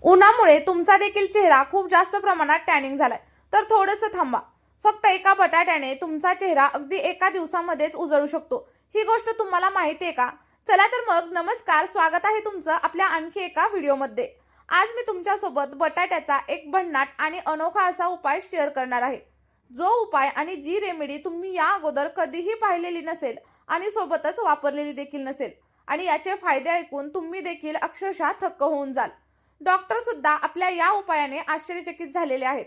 उन्हामुळे तुमचा देखील चेहरा खूप जास्त प्रमाणात टॅनिंग झालाय, तर थोडंसं थांबा. फक्त एका बटाट्याने तुमचा चेहरा अगदी एका दिवसामध्येच उजळू शकतो. ही गोष्ट तुम्हाला माहिती आहे का? चला तर मग नमस्कार, स्वागत आहे तुमचं आपल्या आणखी एका व्हिडिओमध्ये. आज मी तुमच्यासोबत बटाट्याचा एक भन्नाट आणि अनोखा असा उपाय शेअर करणार आहे. जो उपाय आणि जी रेमेडी तुम्ही या अगोदर कधीही पाहिलेली नसेल आणि सोबतच वापरलेली देखील नसेल, आणि याचे फायदे ऐकून तुम्ही देखील अक्षरशः थक्क होऊन जाल. डॉक्टर सुद्धा आपल्या या उपायाने आश्चर्यचकित झालेले आहेत.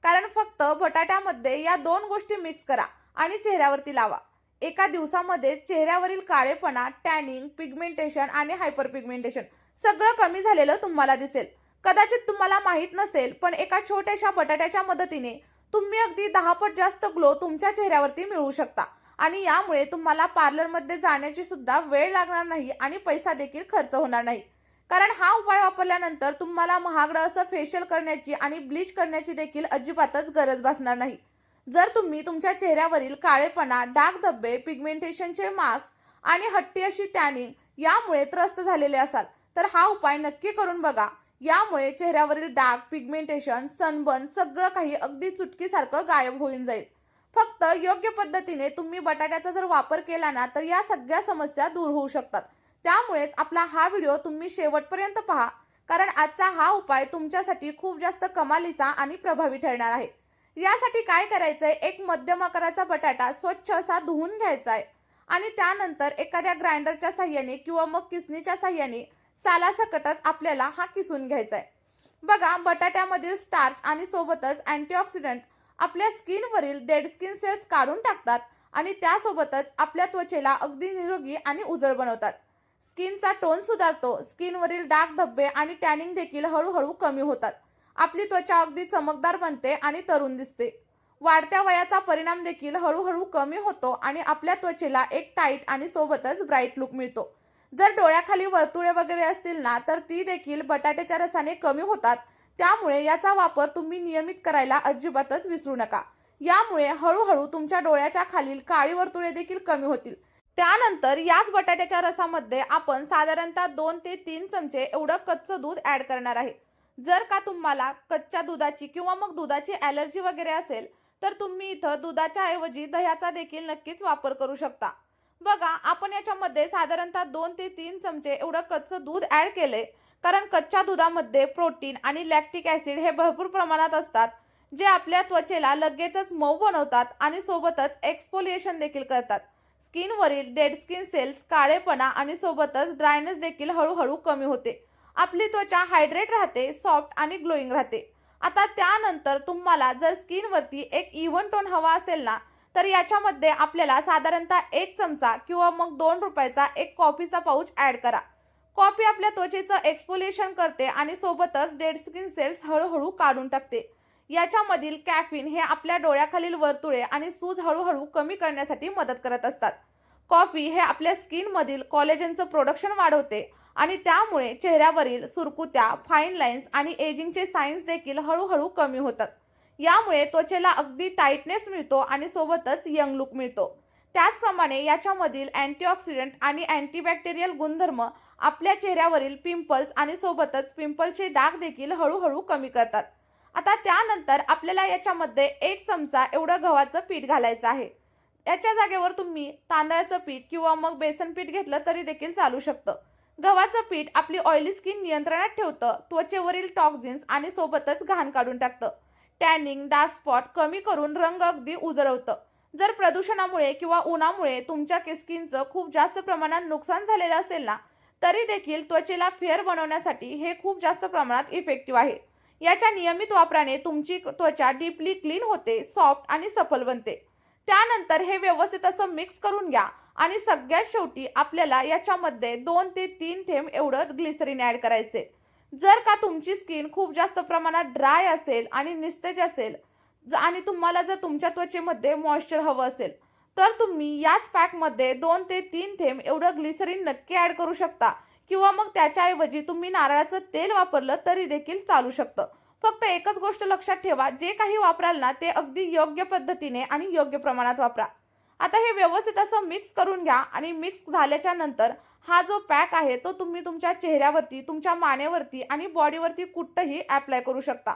कारण फक्त बटाट्यामध्ये या दोन गोष्टी मिक्स करा आणि चेहऱ्यावरती लावा. एका दिवसामध्ये चेहऱ्यावरील काळेपणा, टॅनिंग, पिगमेंटेशन आणि हायपर पिगमेंटेशन सगळं कमी झालेलं तुम्हाला दिसेल. कदाचित तुम्हाला माहित नसेल, पण एका छोट्याशा बटाट्याच्या मदतीने तुम्ही अगदी 10 पट जास्त ग्लो तुमच्या चेहऱ्यावरती मिळवू शकता. आणि यामुळे तुम्हाला पार्लरमध्ये जाण्याची सुद्धा वेळ लागणार नाही आणि पैसा देखील खर्च होणार नाही. कारण हा उपाय वापरल्यानंतर तुम्हाला महागडं असं फेशियल करण्याची आणि ब्लीच करण्याची देखील अजिबातच गरज भासणार नाही. जर तुम्ही तुमच्या चेहऱ्यावरील काळेपणा, डाग धब्बे, पिगमेंटेशनचे मार्क्स आणि हट्टी अशी टॅनिंग यामुळे त्रस्त झालेले असाल, तर हा उपाय नक्की करून बघा. यामुळे चेहऱ्यावरील डाग, पिगमेंटेशन, सनबर्न सगळं काही अगदी चुटकीसारखं गायब होऊन जाईल. फक्त योग्य पद्धतीने तुम्ही बटाट्याचा जर वापर केला ना, तर या सगळ्या समस्या दूर होऊ शकतात. त्यामुळेच आपला हा व्हिडिओ तुम्ही शेवटपर्यंत पहा, कारण आजचा हा उपाय तुमच्यासाठी खूप जास्त कमालीचा आणि प्रभावी ठरणार आहे. यासाठी काय करायचंय, एक मध्यम आकाराचा बटाटा स्वच्छ असा धुवून घ्यायचा आहे आणि त्यानंतर एखाद्या ग्राइंडरच्या साह्याने किंवा मग किसणीच्या साह्याने सालासकटच आपल्याला हा किसून घ्यायचा आहे. बघा, बटाट्यामधील स्टार्च आणि सोबतच अँटीऑक्सिडंट आपल्या स्किनवरील डेड स्किन सेल्स काढून टाकतात आणि त्यासोबतच आपल्या त्वचेला अगदी निरोगी आणि उजळ बनवतात. स्किनचा टोन सुधारतो, स्किनवरील डाग धब्बे आणि टॅनिंग देखील हळूहळू कमी होतात. आपली त्वचा अगदी चमकदार बनते आणि तरुण दिसते. वाढत्या वयाचा परिणाम देखील हळूहळू कमी होतो आणि आपल्या त्वचेला एक टाईट आणि सोबतच ब्राईट लुक मिळतो. जर डोळ्याखाली वर्तुळे वगैरे असतील ना, तर ती देखील बटाट्याच्या रसाने कमी होतात. त्यामुळे याचा वापर तुम्ही नियमित करायला अजिबातच विसरू नका. यामुळे हळूहळू तुमच्या डोळ्याच्या खालील काळी वर्तुळे देखील कमी होतील. त्यानंतर याच बटाट्याच्या रसामध्ये आपण साधारणतः 2 ते 3 चमचे एवढं कच्चं दूध ॲड करणार आहे. जर का तुम्हाला कच्च्या दुधाची किंवा मग दुधाची ॲलर्जी वगैरे असेल, तर तुम्ही इथं दुधाच्या ऐवजी दह्याचा देखील नक्कीच वापर करू शकता. बघा, आपण याच्यामध्ये साधारणतः 2 ते 3 चमचे एवढं कच्चं दूध ॲड केले, कारण कच्च्या दुधामध्ये प्रोटीन आणि लॅक्टिक ॲसिड हे भरपूर प्रमाणात असतात, जे आपल्या त्वचेला लगेचच मऊ बनवतात आणि सोबतच एक्सफोलिएशन देखील करतात. स्किनवरील डेड स्किन सेल्स, काळेपणा आणि सोबतच ड्रायनेस देखील हळूहळू कमी होते. आपली त्वचा हायड्रेट राहते, सॉफ्ट आणि ग्लोईंग राहते. आता त्यानंतर तुम्हाला जर स्किनवरती एक इव्हन टोन हवा असेल ना, तर याच्यामध्ये आपल्याला साधारणतः 1 चमचा किंवा मग 2 रुपयाचा एक कॉफीचा पाऊच ॲड करा. कॉफी आपल्या त्वचेचं एक्सफोलिएशन करते आणि सोबतच डेड स्किन सेल्स हळूहळू काढून टाकते. याच्यामधील कॅफीन हे आपल्या डोळ्याखालील वर्तुळे आणि सूज हळूहळू कमी करण्यासाठी मदत करत असतात. कॉफी हे आपल्या स्किनमधील कॉलेजनचं प्रोडक्शन वाढवते आणि त्यामुळे चेहऱ्यावरील सुरकुत्या, फाईन लाईन्स आणि एजिंगचे साईन्स देखील हळूहळू कमी होतात. यामुळे त्वचेला अगदी टाईटनेस मिळतो आणि सोबतच यंग लुक मिळतो. त्याचप्रमाणे याच्यामधील अँटीऑक्सिडंट आणि अँटीबॅक्टेरियल गुणधर्म आपल्या चेहऱ्यावरील पिंपल्स आणि सोबतच पिंपलचे डाग देखील हळूहळू कमी करतात. आता त्यानंतर आपल्याला याच्यामध्ये 1 चमचा एवढं गव्हाचं पीठ घालायचं आहे. याच्या जागेवर तुम्ही तांदळाचं पीठ किंवा मग बेसन पीठ घेतलं तरी देखील चालू शकतं. गव्हाचं पीठ आपली ऑइली स्किन नियंत्रणात ठेवतं, त्वचेवरील टॉक्झिन्स आणि सोबतच घाण काढून टाकतं. टॅनिंग, डार्क स्पॉट कमी करून रंग अगदी उजळवतं. जर प्रदूषणामुळे किंवा उन्हामुळे तुमच्या स्किनचं खूप जास्त प्रमाणात नुकसान झालेलं असेल ना, तरी देखील त्वचेला फेअर बनवण्यासाठी हे खूप जास्त प्रमाणात इफेक्टिव्ह आहे. याच्या नियमित वापराने तुमची त्वचा डीपली क्लीन होते, सॉफ्ट आणि सफल बनते. त्यानंतर हे व्यवस्थित असं मिक्स करून घ्या आणि सगळ्यात शेवटी आपल्याला याच्यामध्ये 2 ते 3 थेंब एवढं ग्लिसरीन ॲड करायचे. जर का तुमची स्किन खूप जास्त प्रमाणात ड्राय असेल आणि निस्तेज असेल आणि तुम्हाला जर तुमच्या त्वचेमध्ये मॉइश्चर हवं असेल, तर तुम्ही याच पॅकमध्ये 2 ते 3 थेंब एवढं ग्लिसरीन नक्की ॲड करू शकता किंवा मग त्याच्याऐवजी तुम्ही नारळाचं तेल वापरलं तरी देखील चालू शकतं. फक्त एकच गोष्ट लक्षात ठेवा, जे काही वापराल ना, ते अगदी योग्य पद्धतीने आणि योग्य प्रमाणात वापरा. आता हे व्यवस्थित असं मिक्स करून घ्या आणि मिक्स झाल्याच्या नंतर हा जो पॅक आहे तो तुम्ही तुमच्या चेहऱ्यावरती, तुमच्या मानेवरती आणि बॉडीवरती कुठंही अप्लाय करू शकता.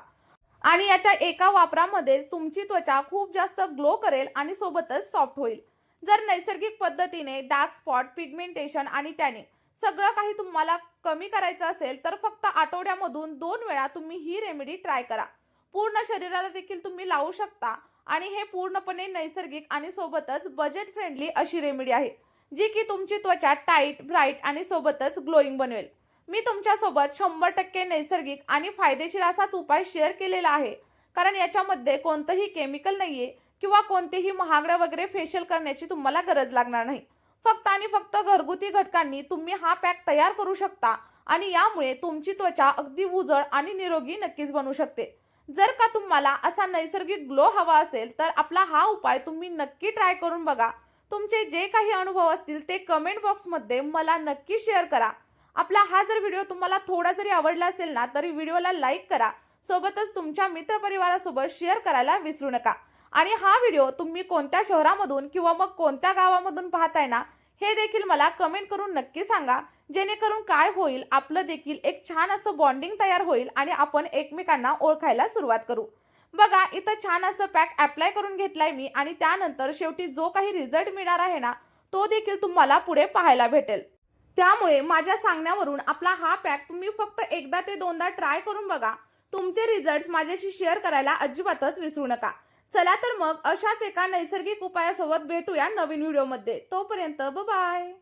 आणि याच्या एका वापरामध्येच तुमची त्वचा खूप जास्त ग्लो करेल आणि सोबतच सॉफ्ट होईल. जर नैसर्गिक पद्धतीने डार्क स्पॉट, पिगमेंटेशन आणि टॅनिंग सगळं काही तुम्हाला कमी करायचं असेल तर फक्त आठवड्यामधून 2 वेळा तुम्ही ही रेमेडी ट्राय करा. पूर्ण शरीराला देखील तुम्ही लावू शकता आणि हे पूर्णपणे नैसर्गिक आणि सोबतच बजेट फ्रेंडली अशी रेमेडी आहे, जी की तुमची त्वचा टाईट, ब्राईट आणि सोबतच ग्लोईंग बनवेल. मी तुमच्यासोबत 100% नैसर्गिक आणि फायदेशीर असाच उपाय शेअर केलेला आहे, कारण याच्यामध्ये कोणतंही केमिकल नाहीये किंवा कोणतेही महागडे वगैरे फेशियल करण्याची तुम्हाला गरज लागणार नाही. फक्त आणि फक्त घरगुती घटकांनी तुम्ही हा पॅक तयार करू शकता आणि यामुळे तुमची त्वचा अगदी उजळ आणि निरोगी नक्कीच बनू शकते. जर का तुम्हाला असा नैसर्गिक ग्लो हवा असेल तर आपला हा उपाय तुम्ही नक्की ट्राय करून बघा. तुमचे जे काही अनुभव असतील ते कमेंट बॉक्समध्ये मला नक्की शेअर करा. आपला हा जर व्हिडिओ तुम्हाला थोडा जरी आवडला असेल ना तरी व्हिडिओला लाईक करा. सोबतच तुमच्या मित्रपरिवारासोबत शेअर करायला विसरू नका. आणि हा व्हिडिओ तुम्ही कोणत्या शहरामधून किंवा मग कोणत्या गावामधून पाहताय ना हे देखील मला कमेंट करून नक्की सांगा, जेणेकरून काय होईल आपलं देखील एक छान असं बॉन्डिंग तयार होईल आणि आपण एकमेकांना ओळखायला सुरुवात करू. बघा इथं छान असं पॅक अप्लाय करून घेतलाय मी आणि त्यानंतर शेवटी जो काही रिझल्ट मिळणार आहे ना तो देखील तुम्हाला पुढे पाहायला भेटेल. त्यामुळे माझ्या सांगण्यावरून आपला हा पॅक तुम्ही फक्त एकदा ते दोनदा ट्राय करून बघा. तुमचे रिझल्ट्स माझ्याशी शेअर करायला अजिबातच विसरू नका. चला तर मग अशाच एका नैसर्गिक उपायासोबत भेटूया नवीन व्हिडिओमध्ये. तोपर्यंत बाय.